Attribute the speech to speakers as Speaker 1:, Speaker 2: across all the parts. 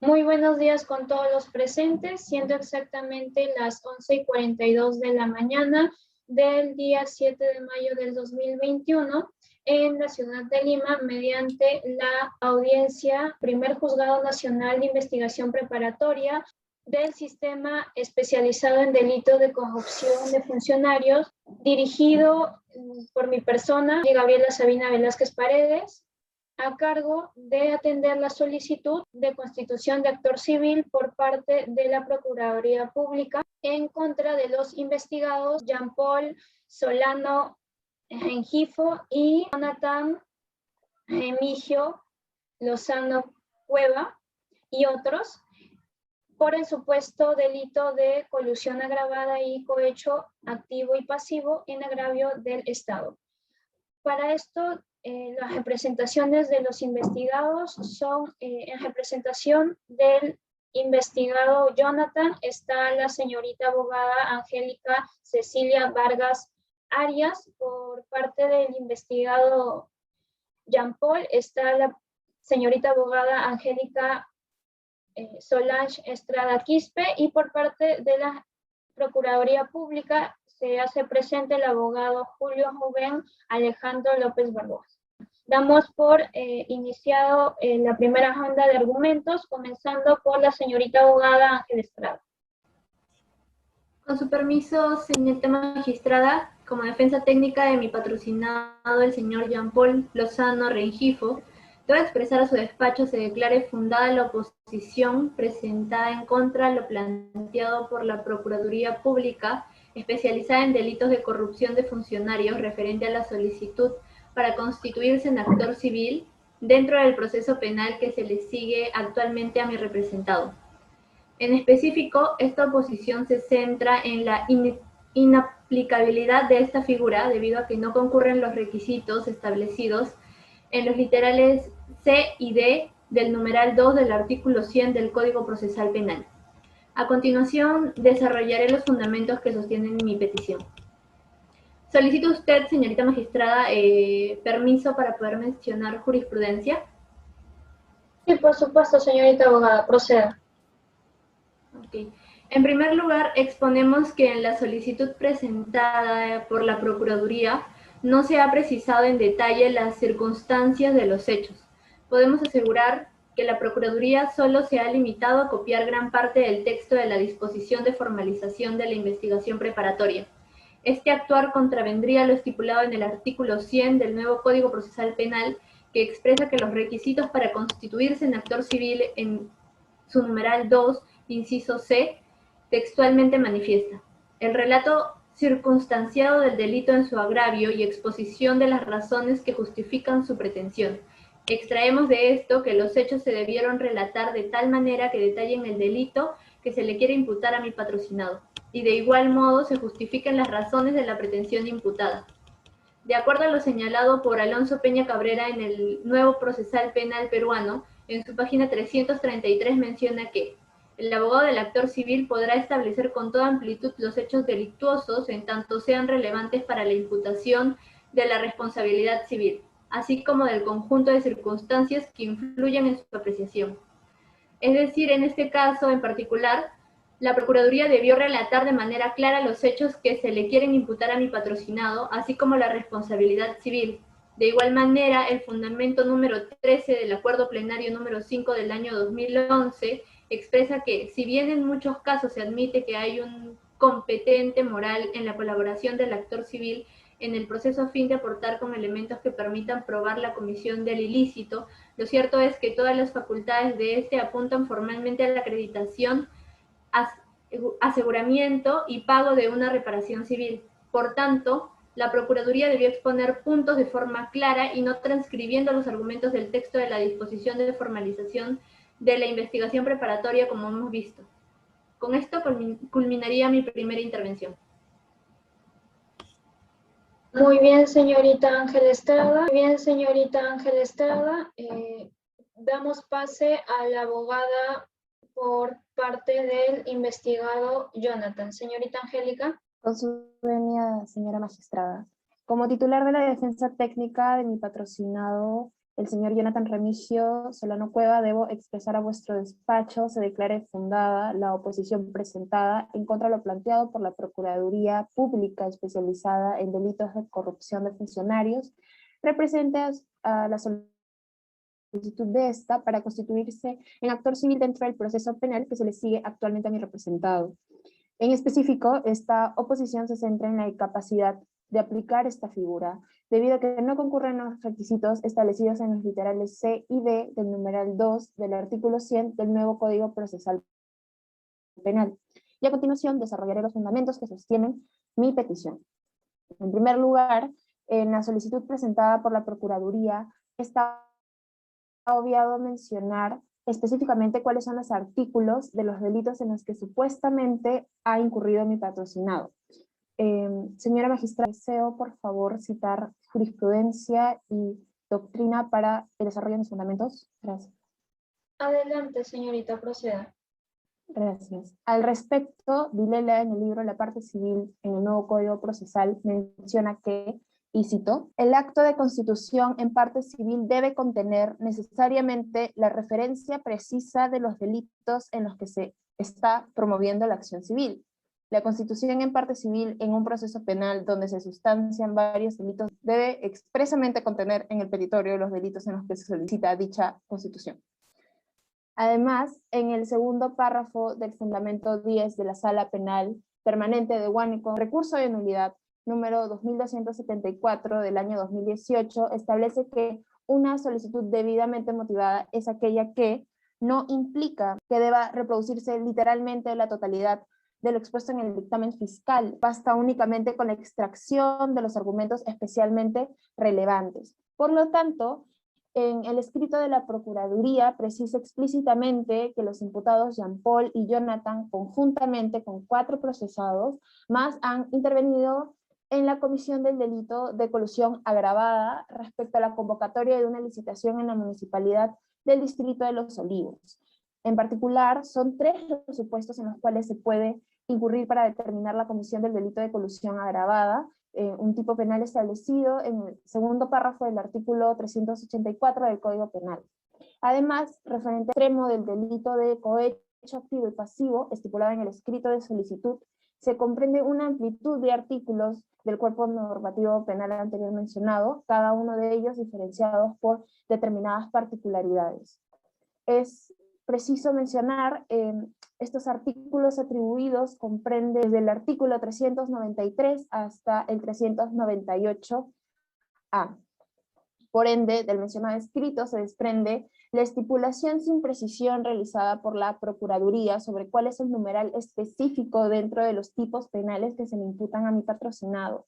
Speaker 1: Muy buenos días con todos los presentes, siendo exactamente las 11:42 de la mañana del día 7 de mayo del 2021 en la ciudad de Lima, mediante la audiencia Primer Juzgado Nacional de Investigación Preparatoria del Sistema Especializado en Delito de Corrupción de Funcionarios, dirigido por mi persona, Gabriela Sabina Velázquez Paredes, a cargo de atender la solicitud de constitución de actor civil por parte de la Procuraduría Pública en contra de los investigados Jean Paul Solano Rengifo y Jonathan Remigio Lozano Cueva y otros por el supuesto delito de colusión agravada y cohecho activo y pasivo en agravio del Estado. Para esto, las representaciones de los investigados son en representación del investigado Jonathan, está la señorita abogada Angélica Cecilia Vargas Arias. Por parte del investigado Jean Paul está la señorita abogada Angélica Solange Estrada Quispe, y por parte de la Procuraduría Pública se hace presente el abogado Julio Rubén Alejandro López Barbosa. Damos por iniciado la primera ronda de argumentos, comenzando por la señorita abogada Ángel Estrada.
Speaker 2: Con su permiso, señorita magistrada, como defensa técnica de mi patrocinado, el señor Jean Paul Lozano Rengifo, debo expresar a su despacho se declare fundada la oposición presentada en contra de lo planteado por la Procuraduría Pública especializada en delitos de corrupción de funcionarios referente a la solicitud para constituirse en actor civil dentro del proceso penal que se le sigue actualmente a mi representado. En específico, esta oposición se centra en la inaplicabilidad de esta figura debido a que no concurren los requisitos establecidos en los literales C y D del numeral 2 del artículo 100 del Código Procesal Penal. A continuación, desarrollaré los fundamentos que sostienen mi petición. ¿Solicita usted, señorita magistrada, permiso para poder mencionar jurisprudencia?
Speaker 1: Sí, por supuesto, señorita abogada, proceda.
Speaker 2: Okay. En primer lugar, exponemos que en la solicitud presentada por la Procuraduría no se ha precisado en detalle las circunstancias de los hechos. Podemos asegurar que la Procuraduría solo se ha limitado a copiar gran parte del texto de la disposición de formalización de la investigación preparatoria. Este actuar contravendría lo estipulado en el artículo 100 del nuevo Código Procesal Penal, que expresa que los requisitos para constituirse en actor civil en su numeral 2, inciso C, textualmente manifiesta: el relato circunstanciado del delito en su agravio y exposición de las razones que justifican su pretensión. Extraemos de esto que los hechos se debieron relatar de tal manera que detallen el delito que se le quiere imputar a mi patrocinado, y de igual modo se justifiquen las razones de la pretensión imputada. De acuerdo a lo señalado por Alonso Peña Cabrera en el nuevo procesal penal peruano, en su página 333 menciona que el abogado del actor civil podrá establecer con toda amplitud los hechos delictuosos en tanto sean relevantes para la imputación de la responsabilidad civil, así como del conjunto de circunstancias que influyen en su apreciación. Es decir, en este caso en particular, la Procuraduría debió relatar de manera clara los hechos que se le quieren imputar a mi patrocinado, así como la responsabilidad civil. De igual manera, el fundamento número 13 del Acuerdo Plenario número 5 del año 2011 expresa que, si bien en muchos casos se admite que hay un competente moral en la colaboración del actor civil en el proceso a fin de aportar con elementos que permitan probar la comisión del ilícito, lo cierto es que todas las facultades de este apuntan formalmente a la acreditación, aseguramiento y pago de una reparación civil. Por tanto, la Procuraduría debió exponer puntos de forma clara y no transcribiendo los argumentos del texto de la disposición de formalización de la investigación preparatoria como hemos visto. Con esto culminaría mi primera intervención.
Speaker 1: Muy bien, señorita Ángel Estrada. Muy bien, señorita Ángel Estrada. Damos pase a la abogada por parte del investigado Jonathan. Señorita Angélica.
Speaker 3: Con su venia, señora magistrada. Como titular de la defensa técnica de mi patrocinado, el señor Jonathan Remigio Solano Cueva, debo expresar a vuestro despacho se declare fundada la oposición presentada en contra de lo planteado por la Procuraduría Pública especializada en delitos de corrupción de funcionarios, represente a la solicitud de esta para constituirse en actor civil dentro del proceso penal que se le sigue actualmente a mi representado. En específico, esta oposición se centra en la incapacidad de aplicar esta figura, debido a que no concurren los requisitos establecidos en los literales C y D del numeral 2 del artículo 100 del nuevo Código Procesal Penal. Y a continuación desarrollaré los fundamentos que sostienen mi petición. En primer lugar, en la solicitud presentada por la Procuraduría está obviado mencionar específicamente cuáles son los artículos de los delitos en los que supuestamente ha incurrido mi patrocinado. Señora magistrada, deseo por favor citar jurisprudencia y doctrina para el desarrollo de mis fundamentos. Gracias.
Speaker 1: Adelante, señorita, proceda.
Speaker 3: Gracias. Al respecto, Vilela en el libro La parte civil en el nuevo Código Procesal menciona que, y cito, el acto de constitución en parte civil debe contener necesariamente la referencia precisa de los delitos en los que se está promoviendo la acción civil. La constitución en parte civil en un proceso penal donde se sustancian varios delitos debe expresamente contener en el petitorio los delitos en los que se solicita dicha constitución. Además, en el segundo párrafo del fundamento 10 de la Sala Penal Permanente de Huánuco, recurso de nulidad número 2274 del año 2018, establece que una solicitud debidamente motivada es aquella que no implica que deba reproducirse literalmente la totalidad de lo expuesto en el dictamen fiscal, basta únicamente con la extracción de los argumentos especialmente relevantes. Por lo tanto, en el escrito de la Procuraduría precisa explícitamente que los imputados Jean Paul y Jonathan, conjuntamente con 4 procesados, más han intervenido en la comisión del delito de colusión agravada respecto a la convocatoria de una licitación en la municipalidad del distrito de Los Olivos. En particular, son 3 los supuestos en los cuales se puede incurrir para determinar la comisión del delito de colusión agravada, un tipo penal establecido en el segundo párrafo del artículo 384 del Código Penal. Además, referente al extremo del delito de cohecho activo y pasivo, estipulado en el escrito de solicitud, se comprende una amplitud de artículos del cuerpo normativo penal anterior mencionado, cada uno de ellos diferenciados por determinadas particularidades. Es preciso mencionar estos artículos atribuidos comprenden desde el artículo 393 hasta el 398A. Por ende, del mencionado escrito se desprende la estipulación sin precisión realizada por la Procuraduría sobre cuál es el numeral específico dentro de los tipos penales que se le imputan a mi patrocinado,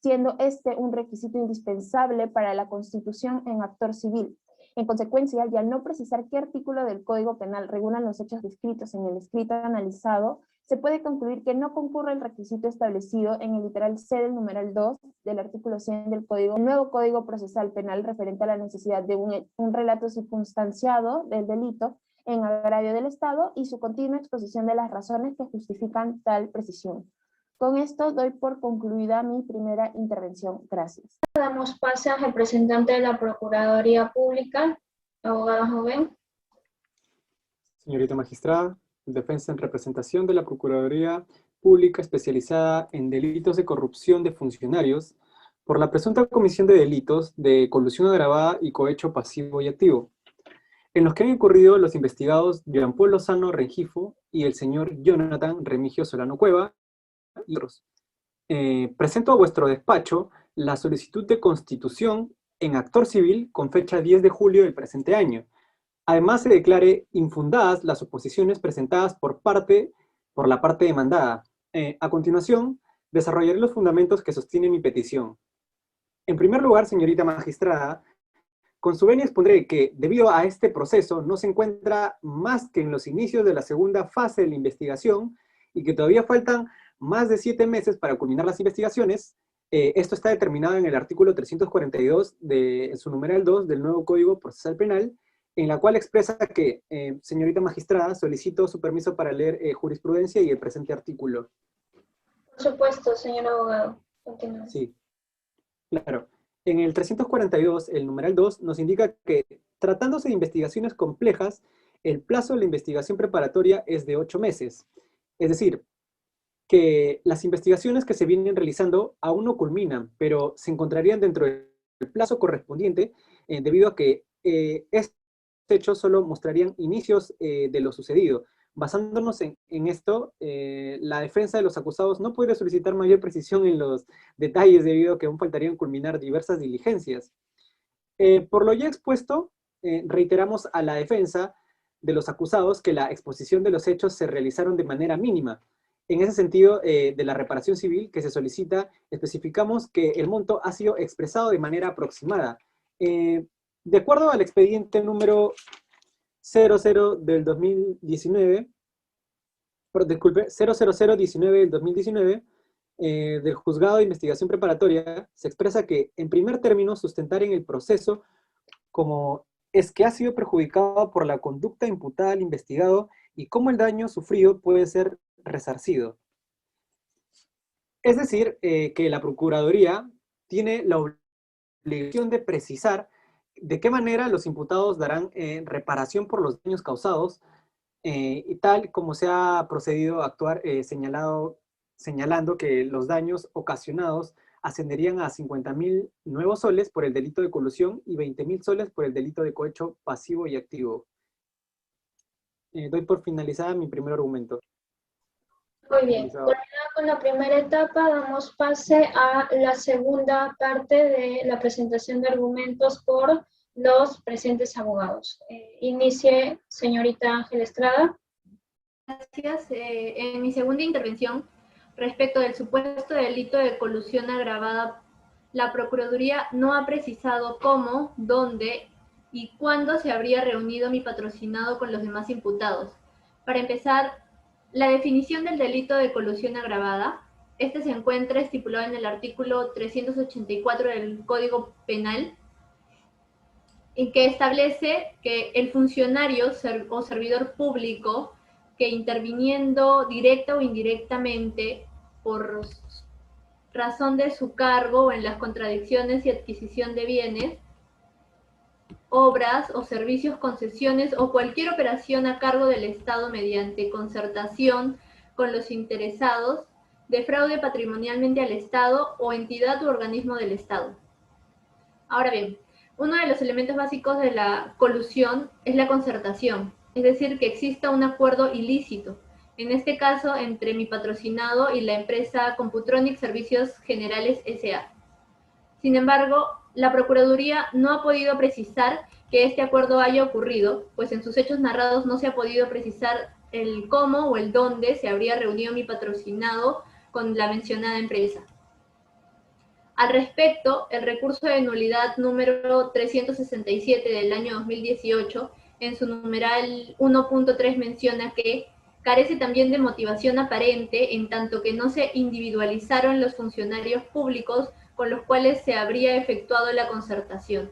Speaker 3: siendo este un requisito indispensable para la constitución en actor civil. En consecuencia, y al no precisar qué artículo del Código Penal regulan los hechos descritos en el escrito analizado, se puede concluir que no concurre el requisito establecido en el literal C del numeral 2 del artículo 100 del Código, el nuevo Código Procesal Penal referente a la necesidad de un relato circunstanciado del delito en agravio del Estado y su continua exposición de las razones que justifican tal precisión. Con esto doy por concluida mi primera intervención. Gracias.
Speaker 1: Damos pase al representante de la Procuraduría Pública, abogado joven.
Speaker 4: Señorita magistrada, defensa en representación de la Procuraduría Pública especializada en delitos de corrupción de funcionarios por la presunta comisión de delitos de colusión agravada y cohecho pasivo y activo, en los que han incurrido los investigados Jean Paul Lozano Rengifo y el señor Jonathan Remigio Solano Cueva y otros. Presento a vuestro despacho la solicitud de constitución en actor civil con fecha 10 de julio del presente año. Además, se declare infundadas las oposiciones presentadas por la parte demandada. A continuación, desarrollaré los fundamentos que sostienen mi petición. En primer lugar, señorita magistrada, con su venia expondré que, debido a este proceso, no se encuentra más que en los inicios de la segunda fase de la investigación y que todavía faltan más de 7 meses para culminar las investigaciones. Esto está determinado en el artículo 342 de su numeral 2 del nuevo Código Procesal Penal, en la cual expresa que, señorita magistrada, solicito su permiso para leer jurisprudencia y el presente artículo.
Speaker 1: Por supuesto, señor abogado. Continúe.
Speaker 4: Sí, claro. En el 342, el numeral 2, nos indica que, tratándose de investigaciones complejas, el plazo de la investigación preparatoria es de 8 meses. Es decir, que las investigaciones que se vienen realizando aún no culminan, pero se encontrarían dentro del plazo correspondiente, debido a que estos hechos solo mostrarían inicios de lo sucedido. Basándonos en esto, la defensa de los acusados no puede solicitar mayor precisión en los detalles debido a que aún faltarían culminar diversas diligencias. Por lo ya expuesto, reiteramos a la defensa de los acusados que la exposición de los hechos se realizaron de manera mínima. En ese sentido, de la reparación civil que se solicita, especificamos que el monto ha sido expresado de manera aproximada. De acuerdo al expediente número 00 del 2019, disculpe, 00019 del 2019, del Juzgado de Investigación Preparatoria, se expresa que, en primer término, sustentar en el proceso como es que ha sido perjudicado por la conducta imputada al investigado y cómo el daño sufrido puede ser resarcido. Es decir, que la Procuraduría tiene la obligación de precisar de qué manera los imputados darán reparación por los daños causados, y tal como se ha procedido a actuar, señalando que los daños ocasionados ascenderían a 50.000 nuevos soles por el delito de colusión y 20.000 soles por el delito de cohecho pasivo y activo. Doy por finalizada mi primer argumento.
Speaker 1: Muy bien, terminada con la primera etapa, damos pase a la segunda parte de la presentación de argumentos por los presentes abogados. Inicie, señorita Ángel Estrada.
Speaker 2: Gracias. En mi segunda intervención, respecto del supuesto delito de colusión agravada, la Procuraduría no ha precisado cómo, dónde y cuándo se habría reunido mi patrocinado con los demás imputados. Para empezar, la definición del delito de colusión agravada, este se encuentra estipulado en el artículo 384 del Código Penal, en que establece que el funcionario o servidor público que, interviniendo directa o indirectamente por razón de su cargo o en las contradicciones y adquisición de bienes, obras o servicios, concesiones o cualquier operación a cargo del Estado mediante concertación con los interesados, defraude patrimonialmente al Estado o entidad u organismo del Estado. Ahora bien, uno de los elementos básicos de la colusión es la concertación, es decir, que exista un acuerdo ilícito, en este caso entre mi patrocinado y la empresa Computronic Servicios Generales S.A. Sin embargo, la Procuraduría no ha podido precisar que este acuerdo haya ocurrido, pues en sus hechos narrados no se ha podido precisar el cómo o el dónde se habría reunido mi patrocinado con la mencionada empresa. Al respecto, el recurso de nulidad número 367 del año 2018, en su numeral 1.3 menciona que carece también de motivación aparente, en tanto que no se individualizaron los funcionarios públicos con los cuales se habría efectuado la concertación.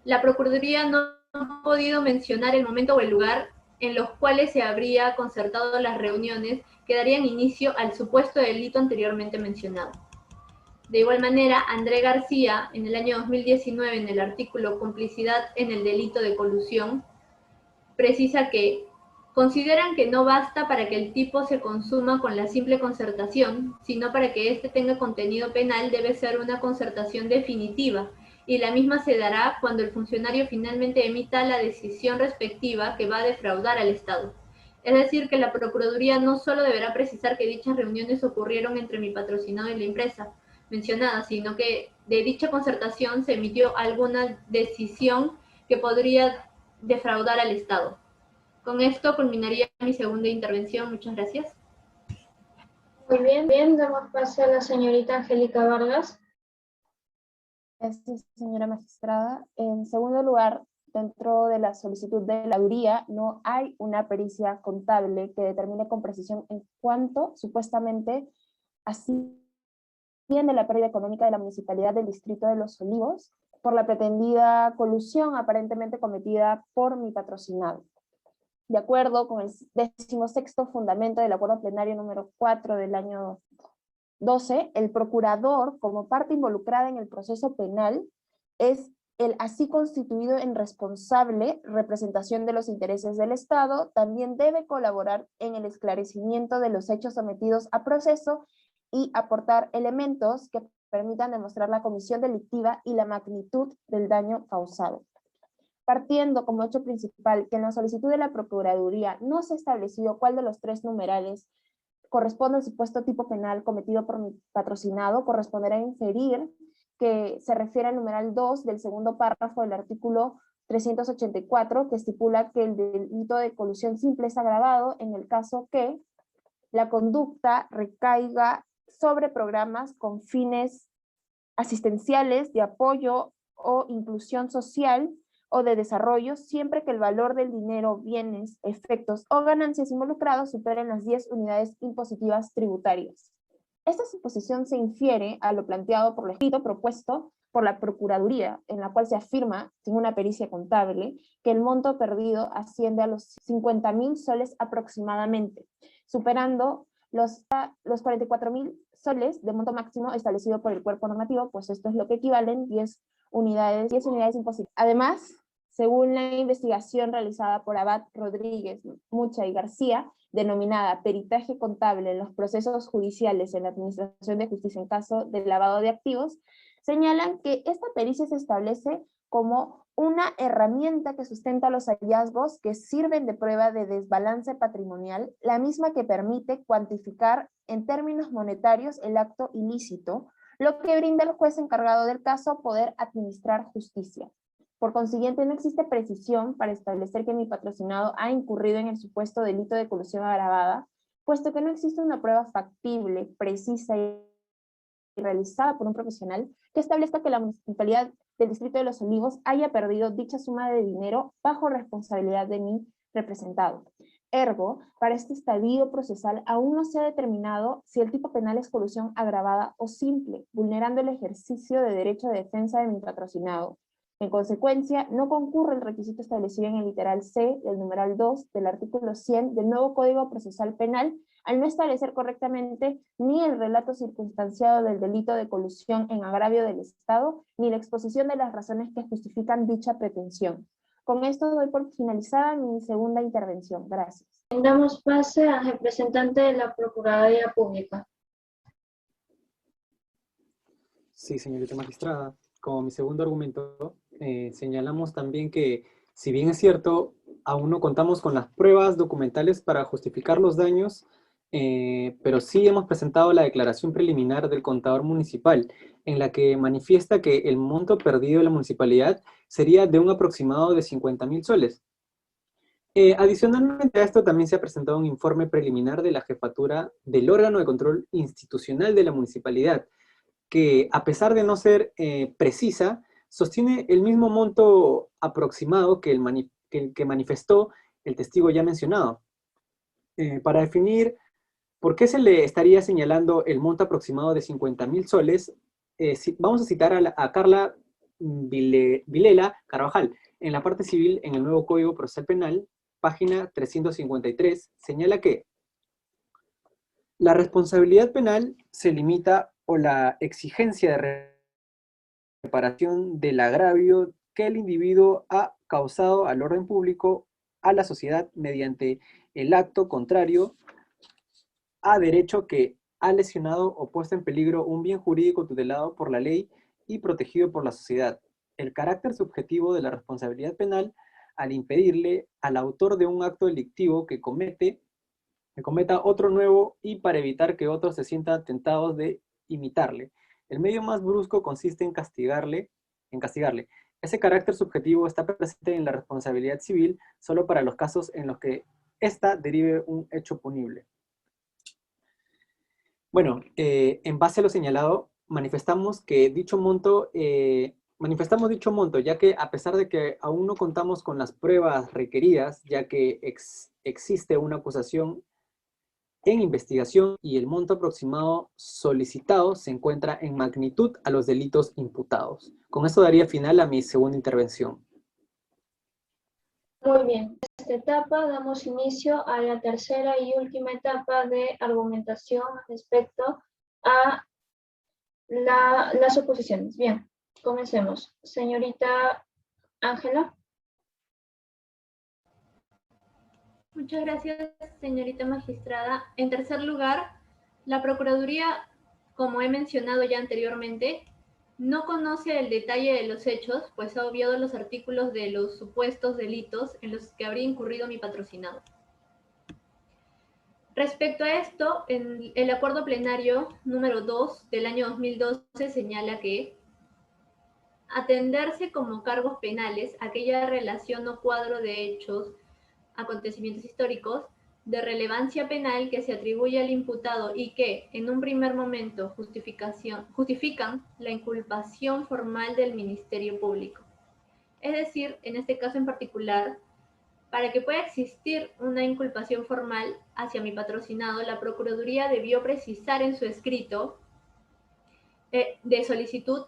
Speaker 2: La Procuraduría no ha podido mencionar el momento o el lugar en los cuales se habría concertado las reuniones que darían inicio al supuesto delito anteriormente mencionado. De igual manera, André García, en el año 2019, en el artículo Complicidad en el delito de colusión, precisa que consideran que no basta para que el tipo se consuma con la simple concertación, sino para que éste tenga contenido penal debe ser una concertación definitiva, y la misma se dará cuando el funcionario finalmente emita la decisión respectiva que va a defraudar al Estado. Es decir, que la Procuraduría no solo deberá precisar que dichas reuniones ocurrieron entre mi patrocinado y la empresa mencionada, sino que de dicha concertación se emitió alguna decisión que podría defraudar al Estado. Con esto culminaría mi segunda intervención. Muchas gracias.
Speaker 1: Muy bien, damos pase a la señorita Angélica Vargas.
Speaker 3: Gracias, señora magistrada. En segundo lugar, dentro de la solicitud de la Procuraduría no hay una pericia contable que determine con precisión en cuánto supuestamente asciende la pérdida económica de la Municipalidad del Distrito de Los Olivos por la pretendida colusión aparentemente cometida por mi patrocinado. De acuerdo con el 16º fundamento del acuerdo plenario número 4 del año 12, el procurador, como parte involucrada en el proceso penal, es el así constituido en responsable representación de los intereses del Estado, también debe colaborar en el esclarecimiento de los hechos sometidos a proceso y aportar elementos que permitan demostrar la comisión delictiva y la magnitud del daño causado. Partiendo como hecho principal que en la solicitud de la Procuraduría no se ha establecido cuál de los tres numerales corresponde al supuesto tipo penal cometido por mi patrocinado, corresponderá inferir que se refiere al numeral 2 del segundo párrafo del artículo 384, que estipula que el delito de colusión simple es agravado en el caso que la conducta recaiga sobre programas con fines asistenciales, de apoyo o inclusión social o de desarrollo, siempre que el valor del dinero, bienes, efectos o ganancias involucrados superen las 10 unidades impositivas tributarias. Esta suposición se infiere a lo planteado por el escrito propuesto por la Procuraduría, en la cual se afirma, sin una pericia contable, que el monto perdido asciende a los 50.000 soles aproximadamente, superando los 44.000 soles de monto máximo establecido por el cuerpo normativo, pues esto es lo que equivalen 10 unidades impositivas. Además, según la investigación realizada por Abad, Rodríguez, Mucha y García, denominada peritaje contable en los procesos judiciales en la Administración de Justicia en caso de lavado de activos, señalan que esta pericia se establece como una herramienta que sustenta los hallazgos que sirven de prueba de desbalance patrimonial, la misma que permite cuantificar en términos monetarios el acto ilícito, lo que brinda al juez encargado del caso poder administrar justicia. Por consiguiente, no existe precisión para establecer que mi patrocinado ha incurrido en el supuesto delito de colusión agravada, puesto que no existe una prueba factible, precisa y realizada por un profesional que establezca que la municipalidad del Distrito de Los Olivos haya perdido dicha suma de dinero bajo responsabilidad de mi representado. Ergo, para este estadio procesal aún no se ha determinado si el tipo penal es colusión agravada o simple, vulnerando el ejercicio de derecho de defensa de mi patrocinado. En consecuencia, no concurre el requisito establecido en el literal C del numeral 2 del artículo 100 del nuevo Código Procesal Penal, al no establecer correctamente ni el relato circunstanciado del delito de colusión en agravio del Estado, ni la exposición de las razones que justifican dicha pretensión. Con esto doy por finalizada mi segunda intervención. Gracias.
Speaker 1: Damos pase al representante de la Procuraduría Pública.
Speaker 4: Sí, señorita magistrada. Como mi segundo argumento, señalamos también que, si bien es cierto, aún no contamos con las pruebas documentales para justificar los daños, pero sí hemos presentado la declaración preliminar del contador municipal, en la que manifiesta que el monto perdido de la municipalidad sería de un aproximado de 50.000 soles. Adicionalmente a esto, también se ha presentado un informe preliminar de la jefatura del órgano de control institucional de la municipalidad, que, a pesar de no ser precisa, sostiene el mismo monto aproximado que el que manifestó el testigo ya mencionado. Para definir por qué se le estaría señalando el monto aproximado de 50.000 soles, vamos a citar a Carla Vilela Carvajal. En la parte civil, en el nuevo Código Procesal Penal, página 353, señala que la responsabilidad penal se limita o la exigencia de reparación del agravio que el individuo ha causado al orden público, a la sociedad, mediante el acto contrario a derecho que ha lesionado o puesto en peligro un bien jurídico tutelado por la ley y protegido por la sociedad. El carácter subjetivo de la responsabilidad penal al impedirle al autor de un acto delictivo que cometa otro nuevo y para evitar que otros se sientan tentados de imitarle. El medio más brusco consiste en castigarle. Ese carácter subjetivo está presente en la responsabilidad civil solo para los casos en los que ésta derive un hecho punible. Bueno, en base a lo señalado, manifestamos dicho monto, ya que, a pesar de que aún no contamos con las pruebas requeridas, ya que existe una acusación en investigación y el monto aproximado solicitado se encuentra en magnitud a los delitos imputados. Con esto daría final a mi segunda intervención.
Speaker 1: Muy bien. En esta etapa damos inicio a la tercera y última etapa de argumentación respecto a las oposiciones. Bien, comencemos. Señorita Ángela.
Speaker 2: Muchas gracias, señorita magistrada. En tercer lugar, la Procuraduría, como he mencionado ya anteriormente, no conoce el detalle de los hechos, pues ha obviado los artículos de los supuestos delitos en los que habría incurrido mi patrocinado. Respecto a esto, en el acuerdo plenario número 2 del año 2012 señala que atenderse como cargos penales aquella relación o cuadro de hechos, acontecimientos históricos de relevancia penal que se atribuye al imputado y que, en un primer momento, justifican la inculpación formal del Ministerio Público. Es decir, en este caso en particular, para que pueda existir una inculpación formal hacia mi patrocinado, la Procuraduría debió precisar en su escrito de solicitud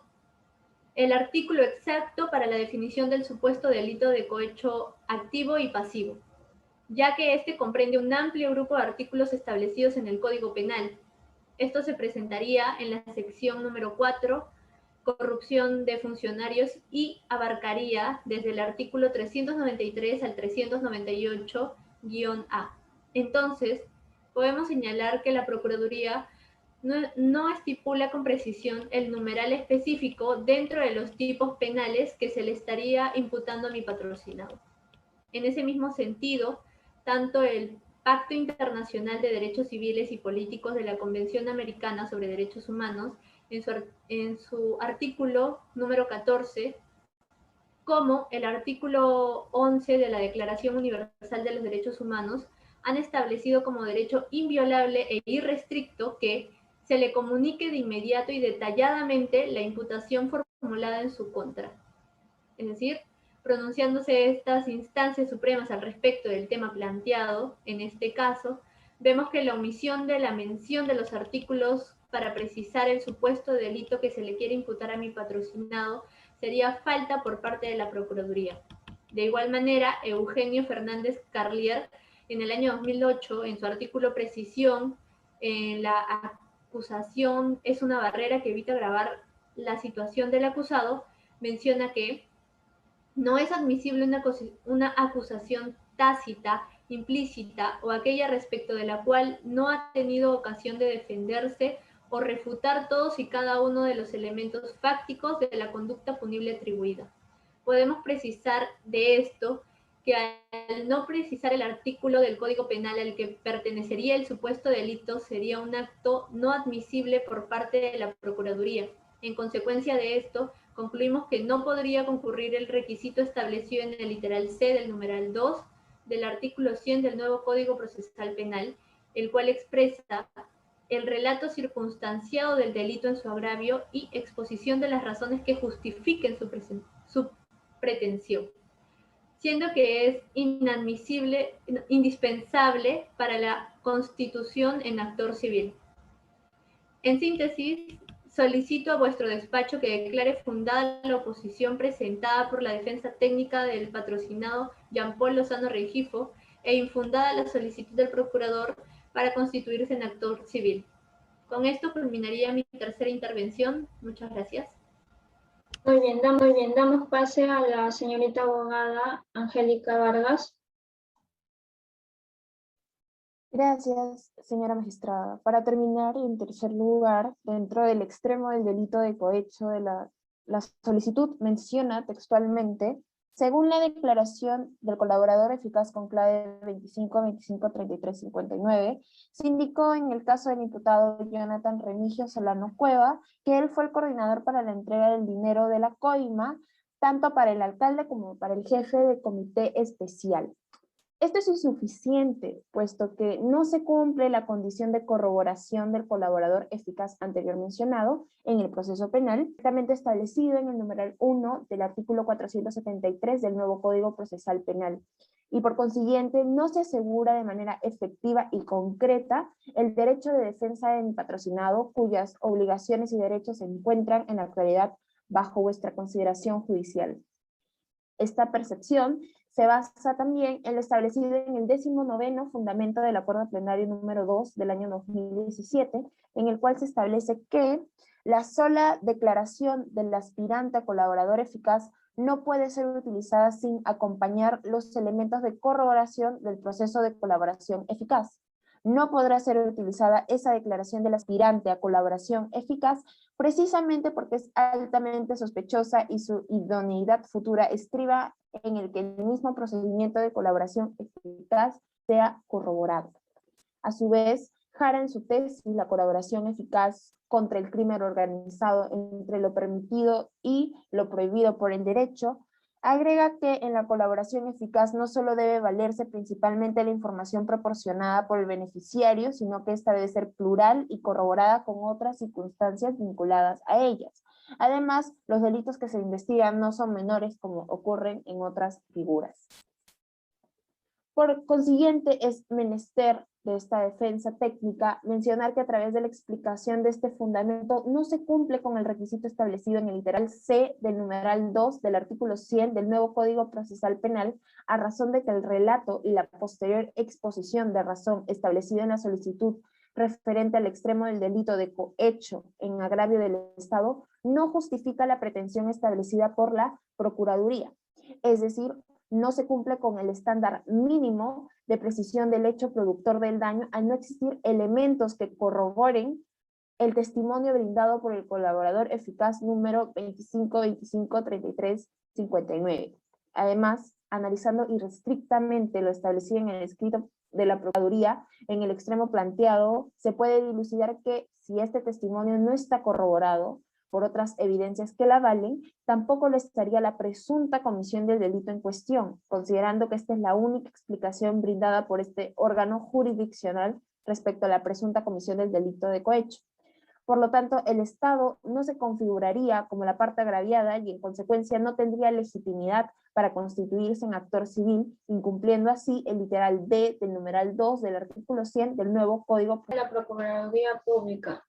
Speaker 2: el artículo exacto para la definición del supuesto delito de cohecho activo y pasivo, ya que este comprende un amplio grupo de artículos establecidos en el Código Penal. Esto se presentaría en la sección número 4, corrupción de funcionarios, y abarcaría desde el artículo 393 al 398-A. Entonces, podemos señalar que la Procuraduría no estipula con precisión el numeral específico dentro de los tipos penales que se le estaría imputando a mi patrocinado. En ese mismo sentido, tanto el Pacto Internacional de Derechos Civiles y Políticos de la Convención Americana sobre Derechos Humanos, en su artículo número 14, como el artículo 11 de la Declaración Universal de los Derechos Humanos, han establecido como derecho inviolable e irrestricto que se le comunique de inmediato y detalladamente la imputación formulada en su contra. Es decir, pronunciándose estas instancias supremas al respecto del tema planteado, en este caso, vemos que la omisión de la mención de los artículos para precisar el supuesto delito que se le quiere imputar a mi patrocinado sería falta por parte de la Procuraduría. De igual manera, Eugenio Fernández Carlier, en el año 2008, en su artículo Precisión, en la acusación es una barrera que evita agravar la situación del acusado, menciona que no es admisible una acusación tácita, implícita o aquella respecto de la cual no ha tenido ocasión de defenderse o refutar todos y cada uno de los elementos fácticos de la conducta punible atribuida. Podemos precisar de esto que al no precisar el artículo del Código Penal al que pertenecería el supuesto delito sería un acto no admisible por parte de la Procuraduría. En consecuencia de esto, concluimos que no podría concurrir el requisito establecido en el literal C del numeral 2 del artículo 100 del nuevo Código Procesal Penal, el cual expresa el relato circunstanciado del delito en su agravio y exposición de las razones que justifiquen su pretensión, siendo que es inadmisible, indispensable para la constitución en actor civil. En síntesis, solicito a vuestro despacho que declare fundada la oposición presentada por la defensa técnica del patrocinado Jean-Paul Lozano Rengifo e infundada la solicitud del procurador para constituirse en actor civil. Con esto culminaría mi tercera intervención. Muchas gracias.
Speaker 1: Muy bien, damos pase a la señorita abogada Angélica Vargas.
Speaker 3: Gracias, señora magistrada. Para terminar, y en tercer lugar, dentro del extremo del delito de cohecho de la solicitud menciona textualmente: según la declaración del colaborador eficaz con clave 25-25-33-59, se indicó en el caso del imputado Jonathan Remigio Solano Cueva que él fue el coordinador para la entrega del dinero de la coima, tanto para el alcalde como para el jefe de comité especial. Esto es insuficiente, puesto que no se cumple la condición de corroboración del colaborador eficaz anterior mencionado en el proceso penal, directamente establecido en el numeral 1 del artículo 473 del nuevo Código Procesal Penal. Y por consiguiente, no se asegura de manera efectiva y concreta el derecho de defensa de mi patrocinado, cuyas obligaciones y derechos se encuentran en la actualidad bajo vuestra consideración judicial. Esta percepción se basa también en lo establecido en el 19º fundamento del Acuerdo Plenario número 2 del año 2017, en el cual se establece que La sola declaración del aspirante a colaborador eficaz no puede ser utilizada sin acompañar los elementos de corroboración del proceso de colaboración eficaz. No podrá ser utilizada esa declaración del aspirante a colaboración eficaz precisamente porque es altamente sospechosa y su idoneidad futura estriba en el que el mismo procedimiento de colaboración eficaz sea corroborado. A su vez, Jara en su tesis, la colaboración eficaz contra el crimen organizado entre lo permitido y lo prohibido por el derecho, agrega que en la colaboración eficaz no solo debe valerse principalmente la información proporcionada por el beneficiario, sino que esta debe ser plural y corroborada con otras circunstancias vinculadas a ellas. Además, los delitos que se investigan no son menores como ocurren en otras figuras. Por consiguiente, es menester de esta defensa técnica mencionar que a través de la explicación de este fundamento no se cumple con el requisito establecido en el literal C del numeral 2 del artículo 100 del nuevo Código Procesal Penal, a razón de que el relato y la posterior exposición de razón establecida en la solicitud referente al extremo del delito de cohecho en agravio del Estado no justifica la pretensión establecida por la Procuraduría. Es decir, no se cumple con el estándar mínimo de precisión del hecho productor del daño al no existir elementos que corroboren el testimonio brindado por el colaborador eficaz número 25, 25, 33, 59. Además, analizando irrestrictamente lo establecido en el escrito de la Procuraduría, en el extremo planteado, se puede dilucidar que si este testimonio no está corroborado por otras evidencias que la valen, tampoco lo estaría la presunta comisión del delito en cuestión, considerando que esta es la única explicación brindada por este órgano jurisdiccional respecto a la presunta comisión del delito de cohecho. Por lo tanto, el Estado no se configuraría como la parte agraviada y en consecuencia no tendría legitimidad para constituirse en actor civil, incumpliendo así el literal B del numeral 2 del artículo 100 del nuevo Código
Speaker 1: de la Procuraduría Pública.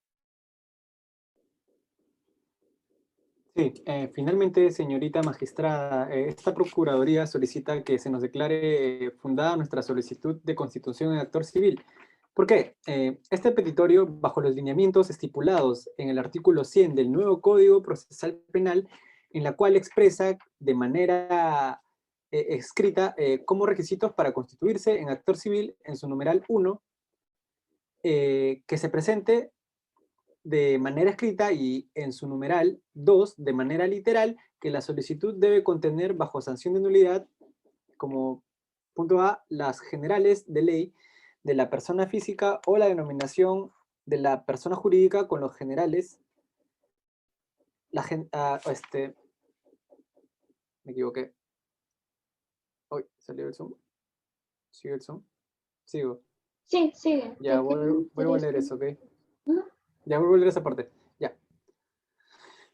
Speaker 4: Sí, finalmente, señorita magistrada, esta Procuraduría solicita que se nos declare fundada nuestra solicitud de constitución en actor civil. ¿Por qué? Este petitorio, bajo los lineamientos estipulados en el artículo 100 del nuevo Código Procesal Penal, en la cual expresa de manera escrita como requisitos para constituirse en actor civil en su numeral 1, que se presente de manera escrita y en su numeral 2 de manera literal que la solicitud debe contener bajo sanción de nulidad como punto A las generales de ley de la persona física o la denominación de la persona jurídica con los generales me equivoqué. Uy, salió el Zoom. ¿Sigue el Zoom? Sigo.
Speaker 1: Sí, sigue.
Speaker 4: Ya, vuelvo a leer eso, ¿ok? Ya, vuelvo a leer esa parte. Ya.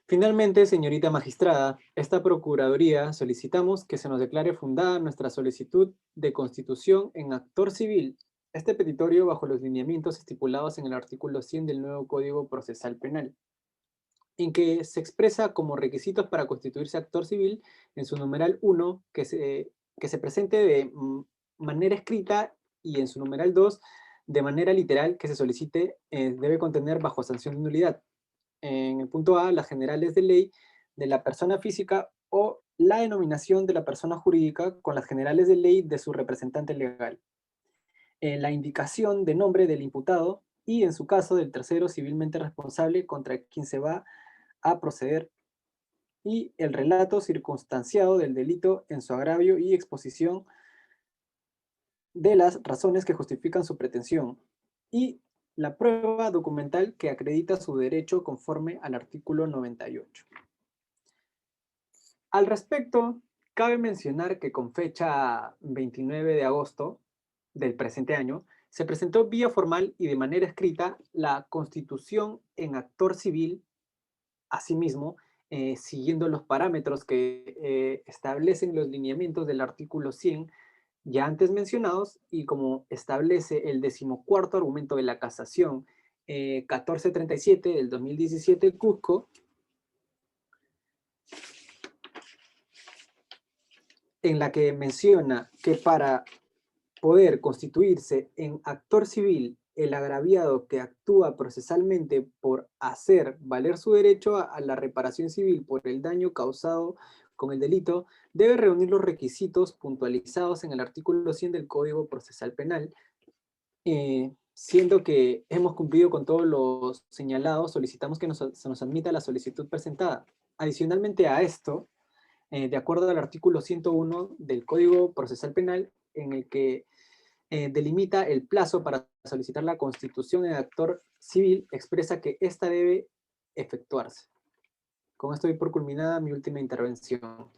Speaker 4: Finalmente, señorita magistrada, esta Procuraduría solicitamos que se nos declare fundada nuestra solicitud de constitución en actor civil. Este petitorio bajo los lineamientos estipulados en el artículo 100 del nuevo Código Procesal Penal, en que se expresa como requisitos para constituirse actor civil en su numeral 1 que se presente de manera escrita y en su numeral 2 de manera literal que se solicite debe contener bajo sanción de nulidad. En el punto A, las generales de ley de la persona física o la denominación de la persona jurídica con las generales de ley de su representante legal. La indicación de nombre del imputado y, en su caso, del tercero civilmente responsable contra quien se va a proceder y el relato circunstanciado del delito en su agravio y exposición de las razones que justifican su pretensión y la prueba documental que acredita su derecho conforme al artículo 98. Al respecto, cabe mencionar que con fecha 29 de agosto del presente año, se presentó vía formal y de manera escrita la Constitución en actor civil, asimismo, siguiendo los parámetros que establecen los lineamientos del artículo 100 ya antes mencionados y como establece el 14º argumento de la casación 1437 del 2017 Cusco, en la que menciona que para poder constituirse en actor civil el agraviado que actúa procesalmente por hacer valer su derecho a la reparación civil por el daño causado con el delito, debe reunir los requisitos puntualizados en el artículo 100 del Código Procesal Penal. Siendo que hemos cumplido con todos los señalados, solicitamos que se nos admita la solicitud presentada. Adicionalmente a esto, de acuerdo al artículo 101 del Código Procesal Penal, en el que delimita el plazo para solicitar la constitución del actor civil, expresa que ésta debe efectuarse. Con esto doy por culminada mi última intervención.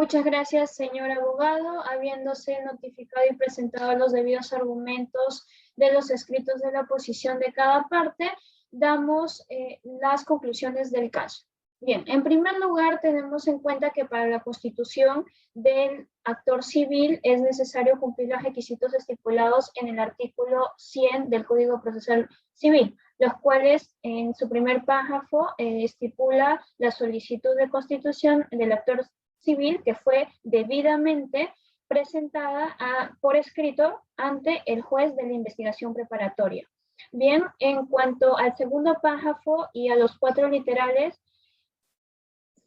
Speaker 1: Muchas gracias, señor abogado. Habiéndose notificado y presentado los debidos argumentos de los escritos de la posición de cada parte, damos las conclusiones del caso. Bien, en primer lugar, tenemos en cuenta que para la constitución del actor civil es necesario cumplir los requisitos estipulados en el artículo 100 del Código Procesal Civil, los cuales en su primer párrafo estipula la solicitud de constitución del actor civil que fue debidamente presentada por escrito ante el juez de la investigación preparatoria. Bien, en cuanto al segundo párrafo y a los 4 literales,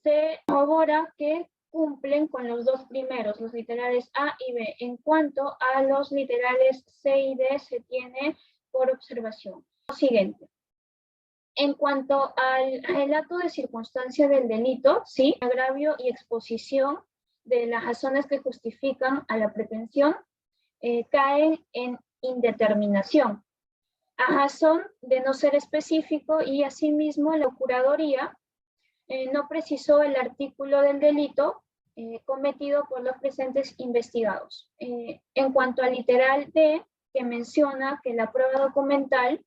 Speaker 1: se corrobora que cumplen con los 2 primeros, los literales A y B. En cuanto a los literales C y D, se tiene por observación. Lo siguiente. En cuanto al relato de circunstancia del delito, sí, agravio y exposición de las razones que justifican a la pretensión caen en indeterminación, a razón de no ser específico, y asimismo la Procuraduría no precisó el artículo del delito cometido por los presentes investigados. En cuanto al literal D, que menciona que la prueba documental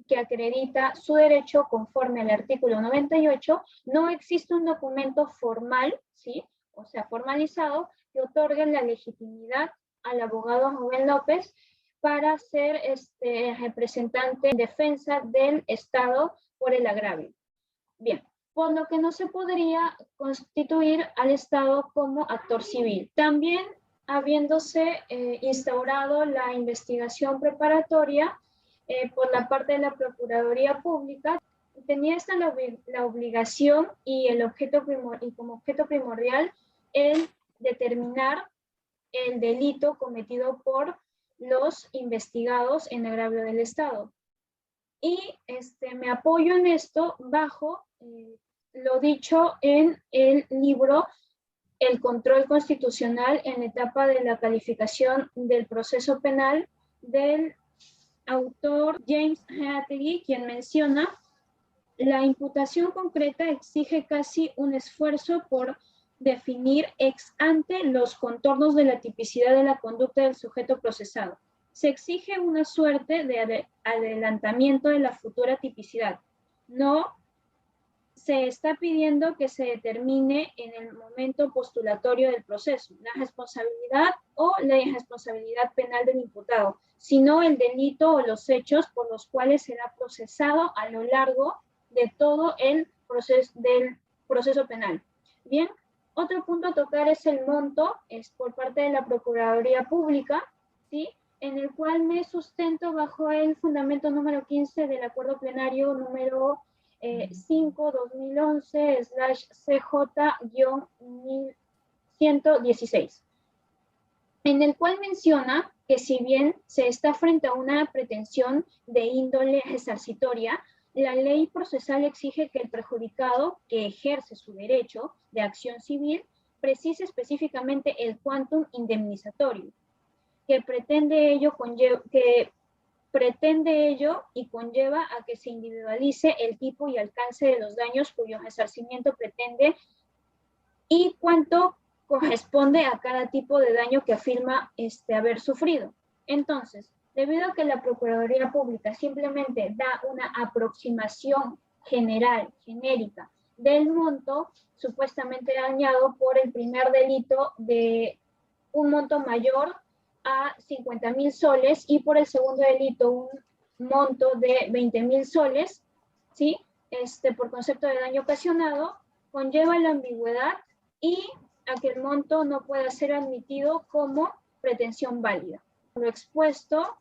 Speaker 1: que acredita su derecho conforme al artículo 98, no existe un documento formal, ¿sí? O sea, formalizado, que otorgue la legitimidad al abogado Rubén López para ser representante en defensa del Estado por el agravio. Bien, por lo que no se podría constituir al Estado como actor civil. También, habiéndose instaurado la investigación preparatoria, por la parte de la Procuraduría Pública, tenía esta la obligación y como objeto primordial el determinar el delito cometido por los investigados en agravio del Estado. Y me apoyo en esto bajo lo dicho en el libro El control constitucional en la etapa de la calificación del proceso penal del autor James Reategui, quien menciona: la imputación concreta exige casi un esfuerzo por definir ex ante los contornos de la tipicidad de la conducta del sujeto procesado. Se exige una suerte de adelantamiento de la futura tipicidad. No se está pidiendo que se determine en el momento postulatorio del proceso la responsabilidad o la irresponsabilidad penal del imputado, sino el delito o los hechos por los cuales será procesado a lo largo de todo el proceso penal. Bien, otro punto a tocar es el monto, es por parte de la Procuraduría Pública, ¿sí? En el cual me sustento bajo el fundamento número 15 del acuerdo plenario número 5/2011/CJ-1116, en el cual menciona que si bien se está frente a una pretensión de índole resarcitoria, la ley procesal exige que el perjudicado que ejerce su derecho de acción civil precise específicamente el quantum indemnizatorio, que pretende ello y conlleva a que se individualice el tipo y alcance de los daños cuyo resarcimiento pretende y cuánto corresponde a cada tipo de daño que afirma haber sufrido. Entonces, debido a que la Procuraduría Pública simplemente da una aproximación general, genérica, del monto supuestamente dañado por el primer delito de un monto mayor a 50.000 soles y por el segundo delito un monto de 20.000 soles, ¿sí? Por concepto de daño ocasionado, conlleva la ambigüedad y a que el monto no pueda ser admitido como pretensión válida. Lo expuesto,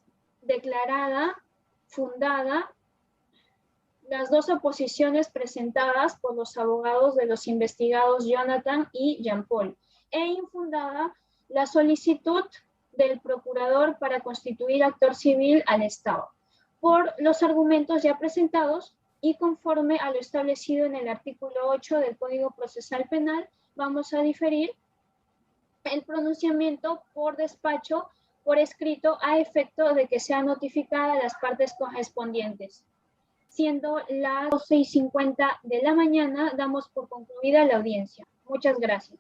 Speaker 1: declarada, fundada, las dos oposiciones presentadas por los abogados de los investigados Jonathan y Jean Paul, e infundada la solicitud del procurador para constituir actor civil al Estado. Por los argumentos ya presentados y conforme a lo establecido en el artículo 8 del Código Procesal Penal, vamos a diferir el pronunciamiento por despacho por escrito a efecto de que sea notificada a las partes correspondientes. Siendo las 12:50 de la mañana, damos por concluida la audiencia. Muchas gracias.